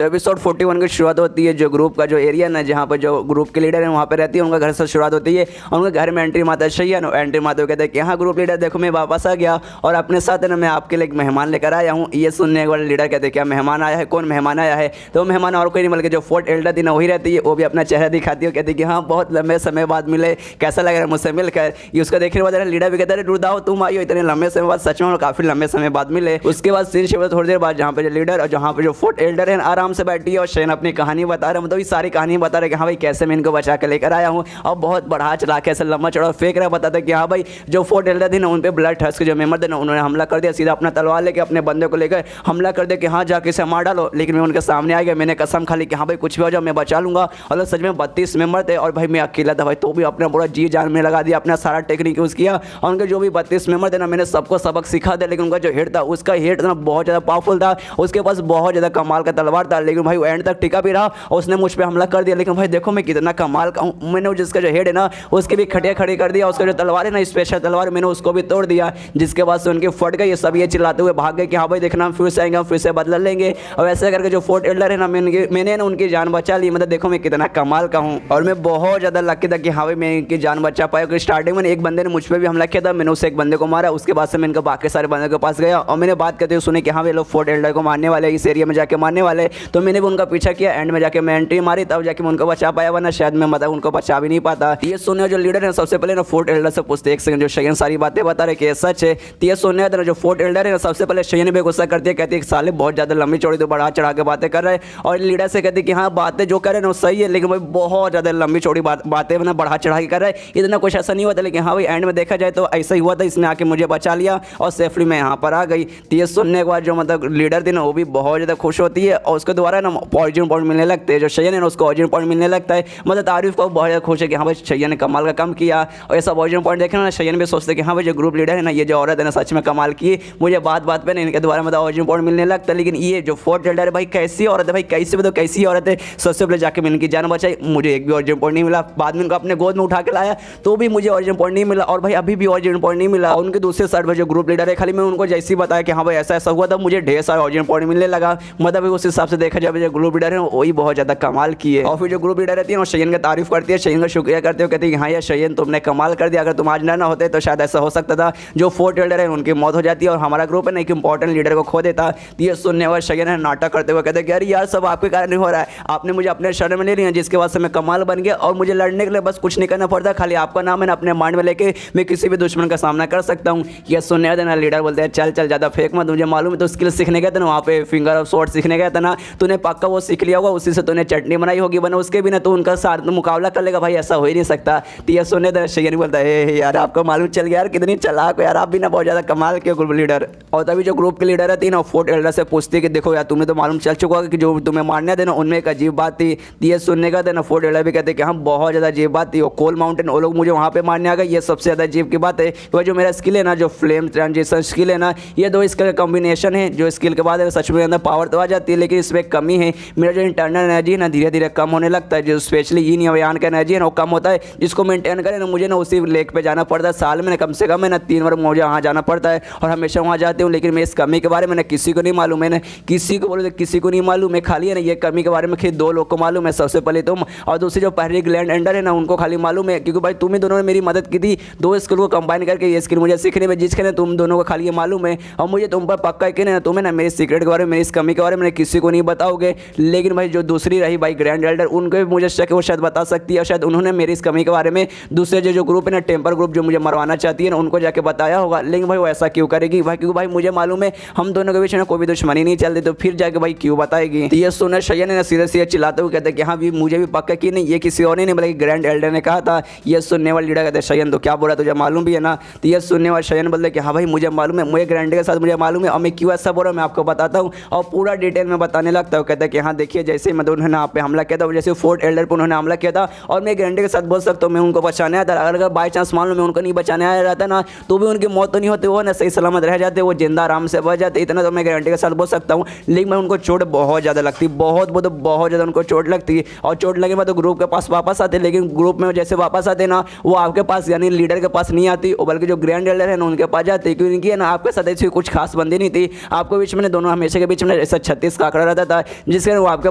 तो एपिसोड 41 की शुरुआत होती है जो ग्रुप का जो एरिया ना जहाँ पर जो ग्रुप के लीडर है वहाँ पर रहती है, उनका घर से शुरुआत होती है। और उनके घर में एंट्री माता शयन, एंट्री माता कहते हैं कि हाँ ग्रुप लीडर देखो मैं वापस आ गया और अपने साथ ना मैं आपके लिए एक मेहमान लेकर आया हूँ। ये सुनने वाले लीडर कहते हैं क्या मेहमान आया है, कौन मेहमान आया है? तो मेहमान और कोई नहीं बल्कि जो फोर्ट एल्डर थी ना वही रहती है। वो भी अपना चेहरा दिखाती है, कहती है कि हाँ बहुत लंबे समय बाद मिले, कैसा लग रहा है मुझसे मिलकर। ये उसका देखने वाला लीडर भी कहता है रुदाओ तुम आई हो इतने लंबे समय बाद, सच में काफी लंबे समय बाद मिले। उसके बाद सीन शिव थोड़ी देर बाद जहाँ पे जो लीडर और जहाँ पे जो फोर्ट एल्डर है आराम से बैठी है और शयन अपनी कहानी बता रहे हैं, मतलब ये सारी कहानी बता रहे कि हाँ भाई कैसे मैं इनको बचा के लेकर आया हूँ। और बहुत बढ़ा चढ़ा के ऐसे लंबा चौड़ा फेंक रहा, बताता कि हाँ भाई जो फोर्ट एल्डर थे ना उन पे ब्लड ठस के जो मेंबर थे ना उन्होंने हमला कर दिया, सीधा अपना तलवार लेके अपने बंदे को लेकर हमला कर दिया कि हाँ जाके इसे मार डालो। लेकिन मैं उनके सामने आ गया, मैंने कसम खा ली कि हाँ भाई कुछ भी हो जाओ मैं बचा लूंगा। और सच में 32 मेंबर थे और भाई मैं अकेला था भाई, तो भी अपना पूरा जी जान में लगा दिया, अपना सारा टेक्निक यूज़ किया। और उनके जो भी 32 मेंबर थे ना मैंने सबको सबक सिखा दिया। लेकिन उनका जो हेड था उसका हेड ना बहुत ज़्यादा पावरफुल था, उसके पास बहुत ज़्यादा कमाल का तलवार था। लेकिन भाई वो एंड तक टिका भी रहा और उसने मुझ पर हमला कर दिया। लेकिन भाई देखो मैं कितना कमाल का हूँ, मैंने जिसका जो हेड है ना उसके भी खटिया खड़ी कर दिया, उसका जो तलवार है ना स्पेशल तलवार मैंने उसको भी तोड़ दिया, जिसके बाद से उनके फट गए। ये सब ये चिल्लाते हुए भाग गए कि हाँ भाई देखना हम फिर से आएंगे, हम फिर से बदला लेंगे। और ऐसे करके जो फोर्ट एल्डर है ना मैंने ना उनकी जान बचा ली। मतलब देखो मैं कितना कमाल का हूँ और मैं बहुत ज़्यादा लकी था कि हाँ भाई मैं इनकी जान बचा पाया। क्योंकि स्टार्टिंग में एक बंदे ने मुझ पर भी हमला किया था, मैंने उसे एक बंदे को मारा, उसके बाद से मैं इनका बाकी सारे बंदों के पास गया और मैंने बात करते हुए सुने कि हाँ वे लोग फोर्ट एल्डर को मारने वाले, इस एरिया में जाके मारने वाले। तो मैंने भी उनका पीछा किया, एंड में जाके मैं एंट्री मारी, तब जाके मैं उनको बचा पाया, वरना शायद मैं मतलब उनको बचा भी नहीं पाता। ये सुनने जो लीडर है सबसे पहले ना फोर्ट एल्डर से पूछते एक सेकंड जो शयन सारी बातें बता रहे कि सच है। तो ये सुनने वाला जो फोर्ट एल्डर है सबसे पहले शयन भी गुस्सा करती है, कहती है साले बहुत ज़्यादा लंबी चौड़ी तो बढ़ा चढ़ा के बातें कर रहे हैं। और लीडर से कहती है कि हाँ बातें जो कर रहे हैं ना सही है, लेकिन भाई बहुत ज़्यादा लंबी चौड़ी बातें ना बढ़ा चढ़ा के कर रहे हैं, इतना कुछ ऐसा नहीं होता। लेकिन हाँ भाई एंड में देखा जाए तो ऐसा ही हुआ था, इसने आके मुझे बचा लिया और सेफली मैं यहाँ पर आ गई। तो ये सुनने के बाद जो मतलब लीडर थी ना वो भी बहुत ज़्यादा खुश होती है और उसके द्वारा ना ऑरिजिन पॉइंट मिलने लगते हैं। जो शयन है ना उसको ऑरिजिन पॉइंट मिलने लगता है, मतलब तारीफ को बहुत ज़्यादा खुश है कि हाँ भाई शयन ने कमाल का काम किया। और ऐसा ऑरिजिन पॉइंट देखना ना शयन भी सोचते कि हाँ भाई जो ग्रुप लीडर है ना ये जो औरत है ना सच में कमाल की, मुझे बात बात पे ना इनके द्वारा मतलब ऑरिजिन पॉइंट मिलने लगता है। लेकिन ये जो फोर्ट एल्डर है भाई कैसी औरत है भाई, कैसी भी तो कैसी औरत है। सबसे पहले जाके मैंने इनकी जान बचाई, मुझे एक भी ऑरिजिन पॉइंट नहीं मिला। बाद में उनको अपने गोद में उठा के लाया तो भी मुझे ऑरिजिन पॉइंट नहीं मिला और भाई अभी भी ऑरिजिन पॉइंट नहीं मिला। और उनके दूसरे साइड पर जो ग्रुप लीडर है खाली मैं उनको जैसे ही बताया कि हाँ भाई ऐसा ऐसा हुआ था मुझे ढेर सारे ऑरिजिन पॉइंट मिलने लगा। मतलब उस हिसाब से देखा जाए जो ग्रुप लीडर है वही बहुत ज़्यादा कमाल की है। और फिर जो ग्रुप लीडर रहती है वो शयन का तारीफ करती है, शयन का शुक्रिया करते हो, कहती है हाँ यार शयन तुमने कमाल कर दिया, अगर तुम आज ना होते तो शायद ऐसा हो सकता था जो फोर्ट एल्डर है उनकी मौत हो जाती है और हमारा ग्रुप है ना एक इंपॉर्टेंट लीडर को खो देता। ये सुनने वाले शयन है नाटक करते हुए कहते हैं कि अरे यार सब आपके कारण नहीं हो रहा है, आपने मुझे अपने शरण में ले लिया जिसके बाद से मैं कमाल बन गया और मुझे लड़ने के लिए बस कुछ नहीं करना पड़ता, खाली आपका नाम है ना अपने माइंड में लेके मैं किसी भी दुश्मन का सामना कर सकता हूँ। ये सुनने वाले ना लीडर बोलते हैं चल चल ज़्यादा फेंक मत, मुझे मालूम है तो स्किल सीखने गया था ना वहाँ पे फिंगर ऑफ शॉट सीखने गया था ना, तूने पक्का वो सीख लिया होगा, उसी से तूने चटनी बनाई होगी बना, उसके बिना तो उनका साथ मुकाबला कर लेगा भाई, ऐसा हो ही नहीं सकता। तो ये सुनने तो शयन बोलता है यार आपको मालूम चल गया यार कितनी चालाक हो यार, आप भी ना बहुत ज़्यादा कमाल के ग्रुप लीडर। और तभी जो ग्रुप के लीडर रहती है ना फोर्ट एल्डर से पूछती है कि देखो यार तुम्हें तो मालूम चल चुका होगा कि जो तुम्हें मारने थे ना उनमें एक अजीब बात थी। ये सुनने का था ना फोर्ट एल्डर भी कहते कि हाँ बहुत ज़्यादा अजीब बात थी, वो कोल माउंटेन वो लोग मुझे वहाँ पे मारने आ गए, ये सबसे ज़्यादा अजीब की बात है। वह जो मेरा स्किल है ना जो फ्लेम ट्रांजिशन स्किल है ना ये दो स्किल का कॉम्बिनेशन है, जो स्किल के बाद सच में अंदर पावर तो आ जाती है लेकिन इसमें कमी है, मेरा जो इंटरनल एनर्जी है ना धीरे धीरे कम होने लगता है, जो स्पेशली यीन यान का एनर्जी है ना वो कम होता है, जिसको मेंटेन करें ना मुझे ना उसी लेक पे जाना पड़ता है, साल में कम से कम है ना 3 बार मुझे वहाँ जाना पड़ता है और हमेशा वहाँ जाते हूँ। लेकिन मैं इस कमी के बारे में ना किसी को नहीं मालूम है, ना किसी को बोले तो किसी को नहीं मालूम है, खाली है ना ये कमी के बारे में दो लोग को मालूम है, सबसे पहले तुम और दूसरी जो पहली ग्लैंड एंडर है ना उनको खाली मालूम है, क्योंकि भाई तुम ही दोनों ने मेरी मदद की थी दो स्किल को कंबाइन करके ये स्किल मुझे सीखने में, जिसके ना तुम दोनों को खाली ये मालूम है। और मुझे तुम पर पक्का है कि ना तुम्हें ना मेरे सीक्रेट के बारे में मेरी इस कमी के बारे में किसी को नहीं बताओगे। लेकिन भाई जो दूसरी रही भाई ग्रैंड एल्डर उनको भी मुझे शक है वो शायद बता सकती है, शायद उन्होंने मेरी इस कमी के बारे में दूसरे जो ग्रुप है ना टेम्पर ग्रुप जो मुझे मरवाना चाहती है ना उनको जाके बताया होगा। लेकिन भाई वो ऐसा क्यों करेगी भाई, क्योंकि भाई मुझे मालूम है हम दोनों के बीच में कोई भी दुश्मनी नहीं चलती, तो फिर जाके भाई क्यों बताएगी। तो ये सुनने शयन ने सीधे सीधे चिल्लाते हुए कहते हैं कि हाँ भी मुझे भी पक्का कि नहीं ये किसी और नहीं बल्कि ग्रैंड एल्डर ने कहा था। ये सुनने वाले लीडर कहते हैं शयन तो क्या बोला तुझे मालूम भी है ना। तो ये सुनने वाले शयन बोलते कि हाँ भाई मुझे मालूम है, मुझे ग्रैंड के साथ मुझे मालूम है और मैं क्यों ऐसा बोल रहा हूँ मैं आपको बताता हूँ और पूरा डिटेल में बताने लगता हूँ। कहता है कि हाँ देखिए जैसे ही मतलब उन्होंने आप पे हमला किया था, जैसे फोर्ट एल्डर पर उन्होंने हमला किया था और मैं ग्रैंड के साथ बोल सकता हूँ मैं उनको बचाने आया था, अगर बाई चांस मान लो मैं उनको नहीं बचाने आया रहता ना तो भी उनकी मौत तो नहीं होती, वो ना सही सलामत रह जाते, वो जिंदा आराम से बच जाते, इतना तो मैं गारंटी के साथ बोल सकता हूँ। लेकिन मैं उनको चोट बहुत ज़्यादा लगती, बहुत ज़्यादा उनको चोट लगती और चोट लगे मैं तो ग्रुप के पास वापस आते, लेकिन ग्रुप में जैसे वापस आते ना वो आपके पास यानी लीडर के पास नहीं आती, बल्कि जो ग्रैंड एल्डर है ना उनके पास जाती, क्योंकि है ना आपके साथ ऐसी कुछ खास बंदी नहीं थी, आपको बीच में दोनों हमेशा के बीच में ऐसा 36 का आंकड़ा रहता जाता है, जिसके कारण वो आपके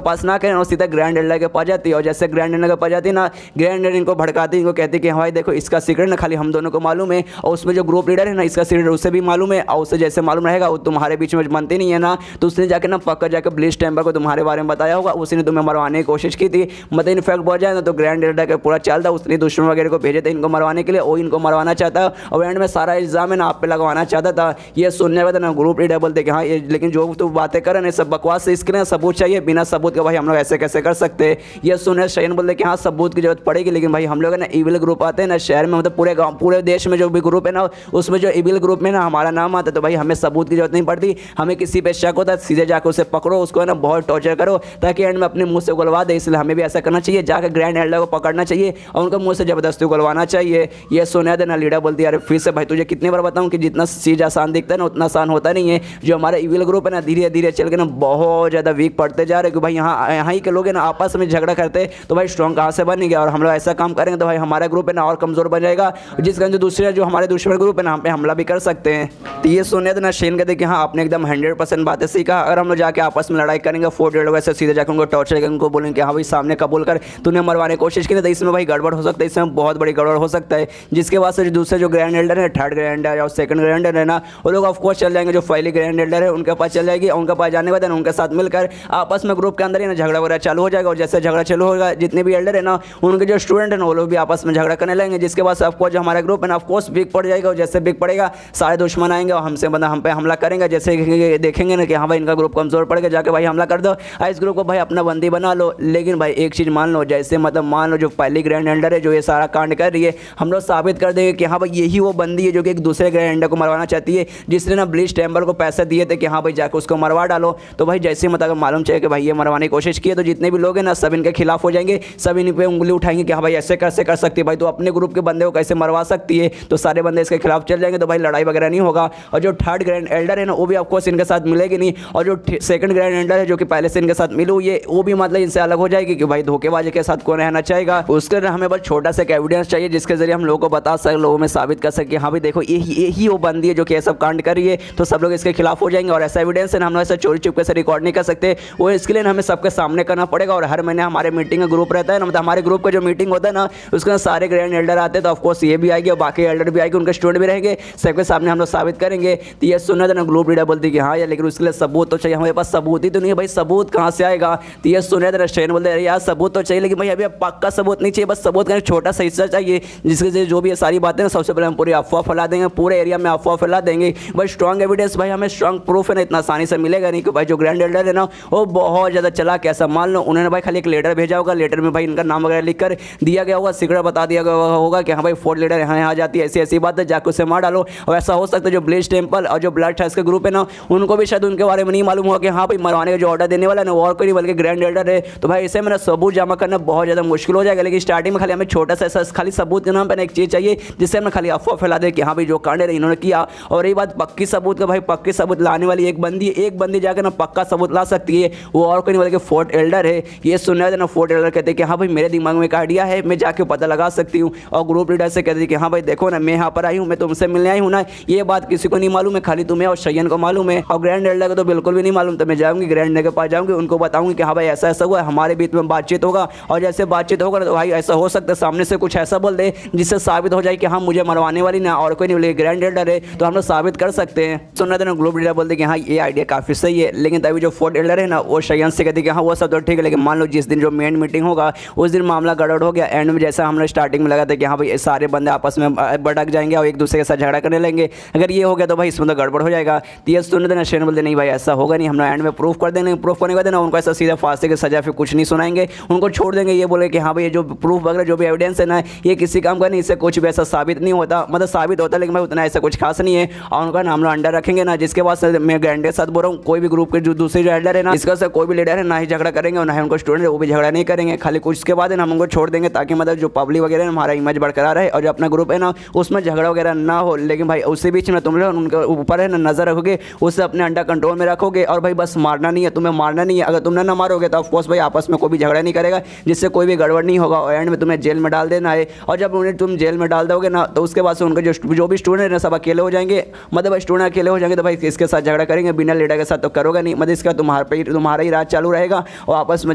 पास ना करें और सीधा ग्रैंड एल्डर के पास जाती है। और जैसे ग्रैंड एल्डर के पास जाती है ना, ग्रैंड एल्डर इनको भड़काती है, इनको कहती है कि भाई देखो इसका सीक्रेट ना खाली हम दोनों को मालूम है, और उसमें जो ग्रुप लीडर है ना इसका सीक्रेट उसे भी मालूम है, और उसे जैसे मालूम रहेगा वो तुम्हारे बीच में बनती नहीं है ना, तो उसने जाके ना पक्का जाकर ब्लिच टेम्पर को तुम्हारे बारे में बताया होगा, उसी ने तुम्हें मरवाने की कोशिश की थी। मतलब इनफैक्ट बहुत जाए ना तो ग्रैंड एल्डर का पूरा चलता, उसने दुश्मन वगैरह को भेजे थे इनको मरवाने के लिए, वो इनको मरवाना चाहता और एंड में सारा इल्जाम है ना आप पे लगवाना चाहता था। ये सुनने में ना ग्रुप लीडर बोलते कि हाँ ये, लेकिन जो तू बातें कर रहे हैं सब बकवास है, इसके लिए सबूत चाहिए, बिना सबूत के भाई हम लोग ऐसे कैसे कर सकते हैं। ये सुने शयन बोलते कि हाँ सबूत की जरूरत पड़ेगी, लेकिन भाई हम लोग ना इविल ग्रुप आते हैं ना शहर में, मतलब पूरे गाँव पूरे देश में जो भी ग्रुप है ना उसमें जो इविल ग्रुप में ना हमारा नाम आता है, तो भाई हमें सबूत की जरूरत नहीं पड़ती। हमें किसी पे शक होता है सीधे जाकर उसे पकड़ो, उसको है ना बहुत टॉर्चर करो ताकि एंड में अपने मुंह से उगलवा दे। इसलिए हमें भी ऐसा करना चाहिए, जाकर ग्रैंड एल्डर को पकड़ना चाहिए और उनका मुंह से जबरदस्ती उगलवाना चाहिए। ये सुना देना लीडर बोलती है अरे फिर से भाई तुझे कितनी बार बताऊं कि जितना चीज़ आसान दिखता है ना उतना आसान होता नहीं है। जो हमारा इविल ग्रुप है ना धीरे धीरे चल के ना बहुत ज़्यादा वीक पड़ते जा रहे हैं कि भाई यहाँ ही के लोग हैं ना आपस में झगड़ा करते तो भाई स्ट्रॉन्ग कहाँ से बनेंगे। और हम लोग ऐसा काम करेंगे तो भाई हमारा ग्रुप है ना और कमज़ोर बन जाएगा, जिस कारण जो दूसरे जो हमारे दुश्मन ग्रुप है ना हम पे हमला भी कर सकते हैं। तो ये सुने देना शेन कहते कि हाँ आपने एकदम 100% बातें सीखा। अगर हम लोग जाके आपस में लड़ाई करेंगे 4 लोग ऐसे सीधे जाकर उनको टॉर्चर करेंगे, उनको बोलेंगे कि हाँ भाई सामने कबूल कर तूने मरवाने की कोशिश की, तो इसमें भाई गड़बड़ हो सकता है, इसमें बहुत बड़ी गड़बड़ हो सकता है। जिसके बाद से दूसरे जो ग्रैंड एल्डर है, थर्ड ग्रैंड एल्डर और सेकंड ग्रैंड एल्डर है ना वो लोग ऑफकोर्स चल जाएंगे, जो पहली ग्रैंड एल्डर है उनके पास चल जाएगी। उनके पास जाने के बाद उनके साथ मिलकर आपस में ग्रुप के अंदर ही ना झगड़ा वगैरह चालू हो जाएगा। और जैसे झगड़ा चालू होगा जितने भी एल्डर है ना उनके जो स्टूडेंट है ना वो लोग भी आपस में झगड़ा करने लगेंगे, जिसके बाद ऑफकोर्स जो हमारा ग्रुप है ना ऑफकोर्स बिग पड़ जाएगा। और जैसे बिग पड़ेगा सारे दुश्मन आएंगे और हमसे मतलब हम पे हमला करेंगे। जैसे देखेंगे ना कि हाँ भाई इनका ग्रुप कमजोर पड़ गया, जाके भाई हमला कर दो, इस ग्रुप को भाई अपना बंदी बना लो। लेकिन भाई एक चीज़ मान लो, जैसे मतलब मान लो जो पहली ग्रैंड एल्डर है जो ये सारा कांड कर रही है, हम लोग साबित कर देंगे कि हाँ भाई यही वो बंदी है जो कि एक दूसरे ग्रैंड एल्डर को मरवाना चाहती है, जिसने ना ब्लिच टेम्पर को पैसे दिए थे कि हाँ भाई जाकर उसको मरवा डालो। तो भाई जैसे मतलब मालूम चाहिए कि भाई ये मरवाने की कोशिश की है, तो जितने भी लोग हैं ना सब इनके खिलाफ हो जाएंगे, सब इन पे उंगली उठाएंगे कि हाँ भाई ऐसे कैसे कर सकती है, भाई तो अपने ग्रुप के बंदे को कैसे मरवा सकती है। तो सारे बंदे इसके खिलाफ चल जाएंगे, तो भाई लड़ाई वगैरह नहीं होगा। और जो थर्ड ग्रैंड एल्डर है ना वो भी ऑफकोर्स इनके साथ मिलेगी नहीं, और जो सेकंड ग्रैंड एल्डर है जो कि पहले से इनके साथ मिली हुई है वो भी मतलब इनसे अलग हो जाएगी कि भाई धोखेबाजी के साथ कौन रहना चाहेगा। उसके लिए हमें बस छोटा सा एविडेंस चाहिए जिसके जरिए हम लोगों को बता सके, लोगों में साबित कर सके हाँ भाई देखो यही वो बंदी है जो कि ये सब कांड कर रही है, तो सब लोग इसके खिलाफ हो जाएंगे। और ऐसा एविडेंस है हम लोग ऐसा चोरी चुपके से रिकॉर्ड नहीं कर सकते, वो इसके लिए हमें सबके सामने करना पड़ेगा। और हर महीने हमारे मीटिंग का ग्रुप रहता है ना, मतलब हमारे ग्रुप का जो मीटिंग होता है ना उसके सारे ग्रैंड एल्डर आते हैं, तो ऑफकोर्स ये भी आएगी और बाकी एल्डर भी आएगी, उनके स्टूडेंट भी रहेंगे, सबके सामने हम लोग साबित करेंगे। तो ये सुनना था ना ग्रुप लीडर बोलती कि हाँ यार लेकिन उसके लिए सबूत तो चाहिए, हमारे पास सबूत ही तो नहीं है भाई, सबूत कहाँ से आएगा। तो ये सुने थे शेन बोलते यार सबूत तो चाहिए, लेकिन भाई अभी पक्का सबूत नहीं चाहिए, बस सबूत का छोटा सा हिस्सा चाहिए, जिसके से जो भी ये सारी बातें ना सबसे पहले हम पूरी अफवाह फैला देंगे, पूरे एरिया में अफवाह फैला देंगे। भाई स्ट्रॉन्ग एविडेंस भाई हमें स्ट्रॉन्ग प्रूफ है ना इतना आसानी से मिलेगा नहीं कि भाई जो ग्रैंड एल्डर है ना वो बहुत ज़्यादा चला कैसा। मान लो उन्होंने भाई खाली एक लेटर भेजा होगा, लेटर में भाई इनका नाम वगैरह लिख कर दिया गया होगा, सीक्रेट बता दिया गया होगा कि हाँ भाई 4 लीडर यहाँ आ जाती है, ऐसी ऐसी बात है, जाकर उसे मार डालो। और ऐसा हो सकता है जो ब्लिच टेम्पल और जो ब्लड ट्रस्ट का ग्रुप है ना उनको भी शायद उनके बारे में नहीं मालूम होगा कि हाँ भाई मरवाने का जो ऑर्डर देने वाला है ना वो और कोई नहीं बल्कि ग्रैंड एल्डर है। तो भाई इसे मेरा सबूत जमा करना बहुत ज़्यादा मुश्किल हो जाएगा। लेकिन स्टार्टिंग में खाली हमें छोटा सा ऐसा खाली सबूत के नाम पर एक चीज़ चाहिए जिससे हमें खाली अफवाह फैला दे कि हाँ भाई जो कांड है इन्होंने किया। और ये बात पक्की सबूत का, भाई पक्की सबूत लाने वाली एक बंदी जाकर ना पक्का सबूत ला सकती है, वो और कोई नहीं बल्कि 4 एल्डर है। ये सुनना है ना 4 एल्डर कहते हैं कि हाँ भाई मेरे दिमाग में एक आइडिया है, मैं जाके पता लगा सकती हूँ। और ग्रुप लीडर से कहते हैं कि हाँ भाई देखो ना मैं यहाँ पर आई हूँ, मैं तुमसे मिलने आई हूँ ना, ये बात किसी को नहीं मालूम है, खाली तुम्हें और शयन को मालूम है। और ग्रैंड एल्डर को तो बिल्कुल भी नहीं मालूम। तो मैं जाऊँगी ग्रैंड एल्डर के पास जाऊँगी, उनको बताऊँगी कि हाँ भाई ऐसा ऐसा हुआ, हमारे बीच में बातचीत होगा। और जैसे बातचीत होगा तो भाई ऐसा हो सकता है सामने से कुछ ऐसा बोल दे जिससे साबित हो जाए कि हाँ मुझे मरवाने वाली ना और कोई नहीं बोले ग्रैंड एल्डर है, तो हम लोग साबित कर सकते हैं। सुनना था ना ग्रुप लीडर बोलते कि हाँ ये आइडिया काफ़ी सही है। लेकिन तभी जो 4 एल्डर है ना वो शयन से कहते कि हाँ वो सब तो ठीक है, लेकिन मान लो जिस दिन जो मेन मीटिंग होगा उस दिन मामला गड़बड़ हो गया। एंड में जैसा हम लोग स्टार्टिंग में लगा था कि हाँ भाई सारे बंदे आपस में भड़क जाएंगे और एक दूसरे के साथ झगड़ा करने लगेंगे, अगर ये हो गया तो भाई इसमें तो गड़बड़ हो जाएगा। तो ये सुनने देना शेन बोलते नहीं भाई ऐसा होगा नहीं, हम लोग एंड में प्रूफ कर देंगे, प्रूफ करने के बाद ना उनको ऐसा सीधा फांसी की सजा फिर कुछ नहीं सुनाएंगे, उनको छोड़ देंगे। ये बोले कि हाँ भाई ये जो प्रूफ वगैरह जो भी एविडेंस है ना ये किसी काम का नहीं, इससे कुछ भी ऐसा साबित नहीं होता, मतलब साबित होता लेकिन भाई उतना ऐसा कुछ खास नहीं है। और उनका नाम लोग अंडर रखेंगे ना, जिसके बाद मैं ग्रैंड के साथ बोल रहा हूँ कोई भी ग्रुप के जो दूसरे जो एल्डर है ना इसका से कोई भी लीडर है ना ही झगड़ा करेंगे और ना ही उनको स्टूडेंट है वो भी झगड़ा नहीं करेंगे, खाली कुछ उसके बाद हम उनको छोड़ देंगे ताकि मतलब जो पब्लिक वगैरह है हमारा इमेज बरकरार रहे और जो अपना ग्रुप है ना उसमें झगड़ा वगैरह ना हो। लेकिन भाई उसी बीच में तुम लोग उनके ऊपर है ना नजर रखोगे, उससे अपने अंडर कंट्रोल में रखोगे। और भाई बस मारना नहीं है, तुम्हें मारना नहीं है, अगर तुमने ना मारोगे तो ऑफकोर्स भाई आपस में कोई भी झगड़ा नहीं करेगा, जिससे कोई भी गड़बड़ नहीं होगा और एंड में तुम्हें जेल में डाल देना है। और जब उन्हें तुम जेल में डाल दोगे ना तो उसके बाद से उनके जो भी स्टूडेंट है ना सब अकेले हो जाएंगे, मतलब स्टूडेंट अकेले हो जाएंगे तो भाई इसके साथ झगड़ा करेंगे बिना लीडर के साथ तो करोगे नहीं, मतलब इसका तुम्हारा तुम्हारा ही राज चालू रहेगा और आपस में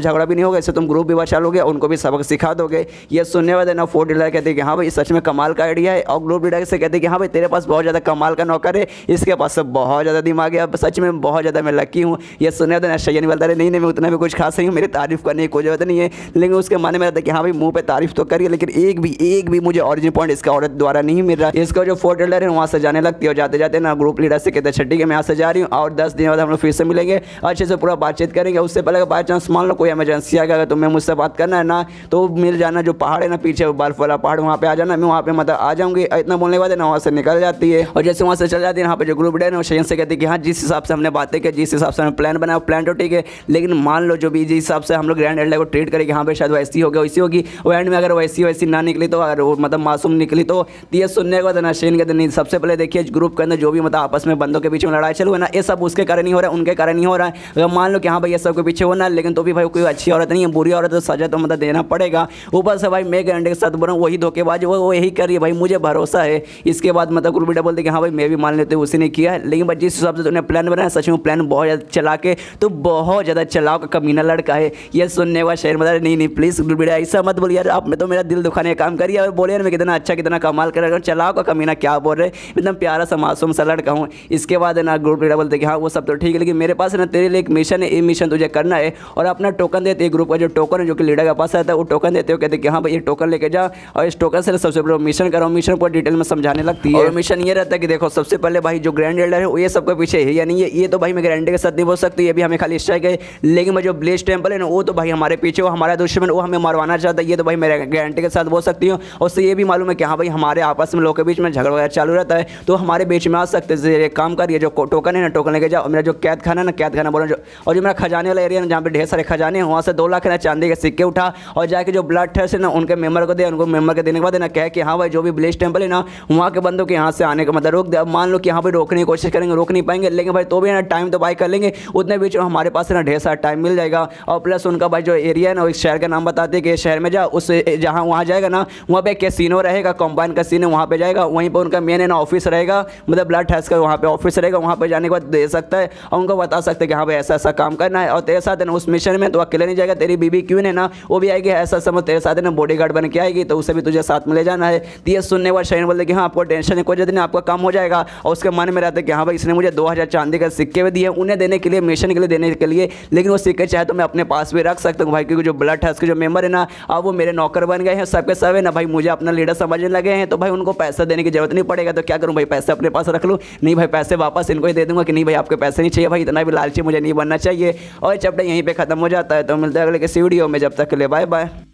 झगड़ा भी नहीं होगा, इससे तुम ग्रुप भी बचा लोगे, उनको भी सबक सिखा दोगे। ये सुनने वाले ना फोर्थ डीलर कहते हैं कि हाँ भाई सच में कमाल का आइडिया है, और ग्रुप लीडर से कहते हैं कि हाँ भाई तेरे पास बहुत ज़्यादा कमाल का नौकर है, इसके पास सब बहुत ज़्यादा दिमाग है, अब सच में बहुत ज़्यादा मैं लकी हूँ। ये सुनने वाले ना सही नहीं बोलता है, नहीं मैं उतना भी कुछ खास नहीं हूँ, मेरी तारीफ करने की कोई जरूरत नहीं है। लेकिन उसके माने में रहता है कि हाँ भाई मुँह पे तारीफ तो करिए, लेकिन एक भी मुझे ऑरिजिन पॉइंट इसका औरत द्वारा नहीं मिल रहा। इसका जो फोर्थ डीलर है वहाँ से जाने लगती है और जाते जाते ना ग्रुप लीडर से कहते हैं छठी के मैं यहाँ से जा रही हूँ और 10 दिन बाद हम लोग फिर से मिलेंगे, अच्छे से पूरा बातचीत करेंगे। उससे पहले बाई चांस मान लो कोई इमरजेंसी आ गया, अगर तुम्हें मुझसे बात करना है ना तो मिल जाना, जो पहाड़ है ना पीछे बर्फ वाला पहाड़ वहाँ पे आ जाना, मैं वहाँ पे मतलब आ जाऊँगी। इतना बोलने के बाद ना वहाँ से निकल जाती है और जैसे वहाँ से चल जाती है, यहाँ पे जो ग्रुप लीडर है वो शयन से कहती है कि हाँ जिस हिसाब से हमने बातें की, जिस हिसाब से हमने प्लान बनाया प्लान तो ठीक है, लेकिन मान लो जो भी जिस हिसाब से हम लोग ग्रैंड एल्डर को ट्रीट करेंगे हाँ भाई शायद वैसी होगी वैसी होगी, वो एंड में अगर वैसी ना निकली तो, अगर वो मतलब मासूम निकली तो ये सुनने के बाद ना शयन कहते नहीं सबसे पहले देखिए ग्रुप के अंदर जो भी मतलब आपस में बंदों के बीच में लड़ाई चलू है ना, ये सब उसके कारण नहीं हो रहा है, उनके कारण नहीं हो रहा है। अगर मान लो कि हाँ भाई ये सब के पीछे होना, लेकिन तो भी भाई कोई अच्छी औरत नहीं है, बुरी औरत तो सजा तो मतलब देना पड़ेगा। ऊपर से भाई मैं गारंटी के साथ बोल रहा हूँ वही धोखेबाज वो यही कर रही है भाई, मुझे भरोसा है। इसके बाद मतलब ग्रुप लीडर बोलते कि हाँ भाई मैं भी मान लेते उसी ने किया है, लेकिन भाई जिस हिसाब से तुमने प्लान बनाया सच में प्लान बहुत ज़्यादा चला के तो बहुत ज़्यादा चलाओ का कमीना लड़का है। ये सुनने का शहर मतलब नहीं प्लीज़ ग्रुप लीडर ऐसा मत बोलिए यार, आपने तो मेरा दिल दुखाने का काम करिए और बोलिए मैं कितना अच्छा कितना कमाल कर रहा हूँ, चलाओ का कमीना क्या बोल रहे, एकदम प्यारा सा मासूम सा लड़का हूँ। इसके बाद ना ग्रुप लीडर बोलते कि हाँ वो सब तो ठीक है, लेकिन मेरे पास ना तेरे लिए एक मिशन है, ये मिशन तुझे करना है, और अपना टोकन देते हैं ग्रुप का जो टोकन है जो कि लीडर के पास आता है वो टोकन देते हो, कहते कि हाँ भाई ये टोकन लेके जा और इस टोकन से सबसे पहले मिशन करो, मिशन को डिटेल में समझाने लगती है। और मिशन ये रहता है कि देखो सबसे पहले भाई जो ग्रैंड एल्डर है वो ये सबके पीछे है या नहीं है, ये तो भाई मैं गारंटी के साथ नहीं बोल सकती, ये भी हमें खाली स्ट्राइक है, लेकिन मैं जो ब्लेज टेम्पल है ना वो तो भाई हमारे पीछे, वो हमारा दुश्मन, वो हमें मारवाना चाहता है, ये तो भाई मैं गारंटी के साथ बोल सकती हूँ। और उससे ये भी मालूम है कि हाँ भाई हमारे आपस में लोगों के बीच में झगड़ा वगैरह चालू रहता है, तो हमारे बीच में आ सकते हैं। एक काम करिए जो टोकन है ना टोकन लेके जाओ, मेरा जो कैद खाना है ना कैद खाना बोलो जो, और जो मेरा खजाने वाला एरिया है जहाँ पे ढेर सारे खजाने हैं वहाँ से 2 लाख ना चांदी के सिक्के उठा और जाके जो ब्लड टेस्ट है ना उनके मेंबर को दे, उनको मेंबर के देने के बाद ना कहे कि हाँ भाई जो भी ब्लेज टेम्पल है ना वहाँ के बंदों के यहाँ से आने का मतलब रोक दे। अब मान लो कि यहाँ पर रोकने की कोशिश करेंगे, रोक नहीं पाएंगे, लेकिन भाई तो भी ना टाइम तो बाई कर लेंगे, उतने बीच में हमारे पास ना ढेर सारा टाइम मिल जाएगा। और प्लस उनका भाई जो एरिया है ना इस शहर का नाम बताते हैं कि शहर में जा, उस जहाँ वहाँ जाएगा ना वहाँ पे कैसीनो रहेगा, कॉम्बाइन कैसीनो वहाँ पे जाएगा, वहीं पर उनका मेन है ना ऑफिस रहेगा, मतलब ब्लड टेस्ट का वहाँ पे ऑफिस रहेगा, वहाँ पे जाने के बाद दे सकता है और उनको बता सकते हैं कि हाँ भाई ऐसा ऐसा काम करना है। और तेरे साथ है ना उस मिशन में तो अकेले नहीं जाएगा, तेरी बीबी क्यों है ना वो भी आएगी, ऐसा समझ तेरे साथ है ना बॉडीगार्ड बन के आएगी, तो उसे भी तुझे साथ में ले जाना है। तो ये सुनने के बाद शहीन बोलते कि हाँ आपको टेंशन है कोई जल्दी नहीं, आपका काम हो जाएगा। और उसके मन में रहता है कि हाँ भाई इसने मुझे 2000 चांदी के सिक्के भी दिए उन्हें देने के लिए, मिशन के लिए देने के लिए, लेकिन वो सिक्के चाहे तो मैं अपने पास भी रख सकता हूँ भाई, क्योंकि जो ब्लड टेस्ट के जो मेंबर है ना अब वो मेरे नौकर बन गए हैं, सबके सब है ना भाई मुझे अपना लीडर समझने लगे हैं, तो भाई उनको पैसा देने की जरूरत नहीं पड़ेगा। तो क्या करूँ भाई पैसे अपने पास रख लूँ, नहीं भाई पैसे वापस इनको ही दे दूंगा कि नहीं भाई आपके पैसे नहीं चाहिए, भाई इतना भी लालची मुझे नहीं बनना चाहिए। और चैप्टर यहीं पे खत्म हो जाता है। तो मिलता है अगले किसी वीडियो में, जब तक के लिए बाय बाय।